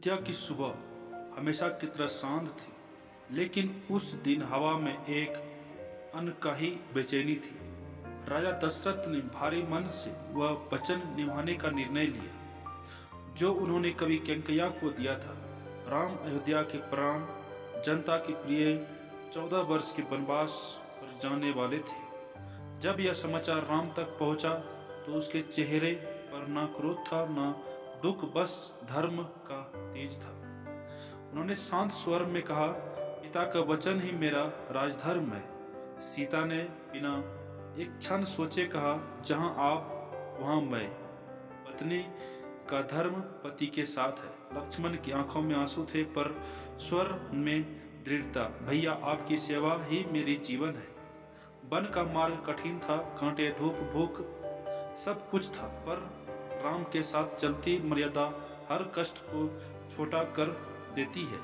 अयोध्या की सुबह हमेशा की तरह शांत थी, लेकिन उस दिन हवा में एक अनकही बेचैनी थी। राजा दशरथ ने भारी मन से वह वचन निभाने का निर्णय लिया जो उन्होंने कभी कैकेयी को दिया था। राम अयोध्या के प्राण, जनता के प्रिय 14 वर्ष के वनवास पर जाने वाले थे। जब यह समाचार राम तक पहुंचा तो उसके चेहरे पर न क्रोध था न दुख, बस धर्म का तेज था। उन्होंने शांत स्वर में कहा, पिता का वचन ही मेरा राजधर्म है। सीता ने बिना एक क्षण सोचे कहा, जहां आप वहां मैं। पत्नी का धर्म पति के साथ है। लक्ष्मण की आंखों में आंसू थे पर स्वर में दृढ़ता। भैया, आपकी सेवा ही मेरी जीवन है। वन का मार्ग कठिन था, कांटे, धूप, भूख सब कुछ था, पर राम के साथ चलती मर्यादा हर कष्ट को छोटा कर देती है।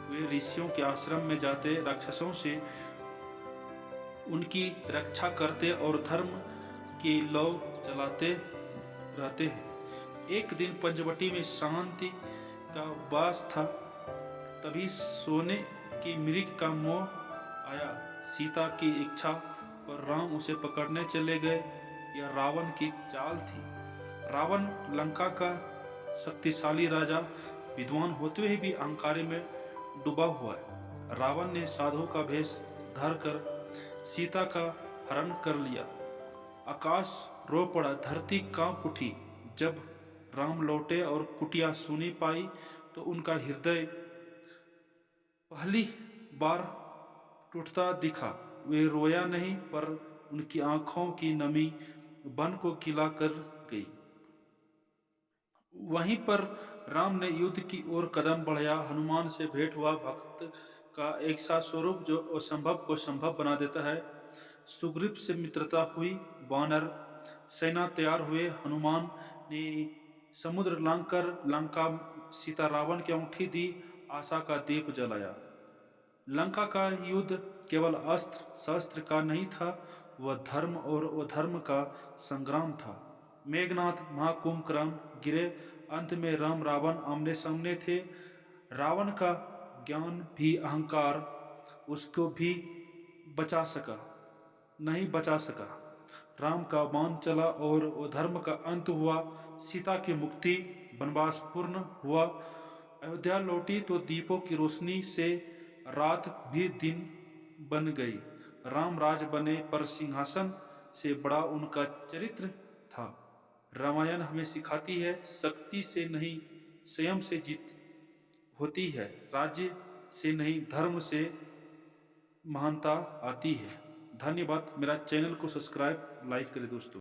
वे ऋषियों के आश्रम में जाते, राक्षसों से उनकी रक्षा करते और धर्म की लौ जलाते रहते हैं। एक दिन पंचवटी में शांति का वास था, तभी सोने की मृग का मोह आया। सीता की इच्छा पर राम उसे पकड़ने चले गए। यह रावण की चाल थी। रावण लंका का शक्तिशाली राजा, विद्वान होते हुए भी अहंकार में डूबा हुआ है। रावण ने साधु का भेष धरकर सीता का हरण कर लिया। आकाश रो पड़ा, धरती कांप उठी। जब राम लौटे और कुटिया सुनी पाई तो उनका हृदय पहली बार टूटता दिखा। वे रोया नहीं, पर उनकी आंखों की नमी वन को गीला कर गई। वहीं पर राम ने युद्ध की ओर कदम बढ़ाया। हनुमान से भेंट हुआ, भक्त का एक सा स्वरूप जो असंभव को संभव बना देता है। सुग्रीव से मित्रता हुई, वानर सेना तैयार हुए। हनुमान ने समुद्र लांघकर लंका सीता रावण की अंगूठी दी, आशा का दीप जलाया। लंका का युद्ध केवल अस्त्र शस्त्र का नहीं था, वह धर्म और अधर्म का संग्राम था। मेघनाथ, महाकुंभकर्ण गिरे, अंत में राम रावण आमने सामने थे। रावण का ज्ञान भी अहंकार उसको भी नहीं बचा सका। राम का बाण चला और अधर्म का अंत हुआ। सीता की मुक्ति, वनवास पूर्ण हुआ। अयोध्या लौटी तो दीपों की रोशनी से रात भी दिन बन गई। राम राज बने, पर सिंहासन से बड़ा उनका चरित्र था। रामायण हमें सिखाती है, शक्ति से नहीं संयम से जीत होती है। राज्य से नहीं धर्म से महानता आती है। धन्यवाद। मेरा चैनल को सब्सक्राइब लाइक करें दोस्तों।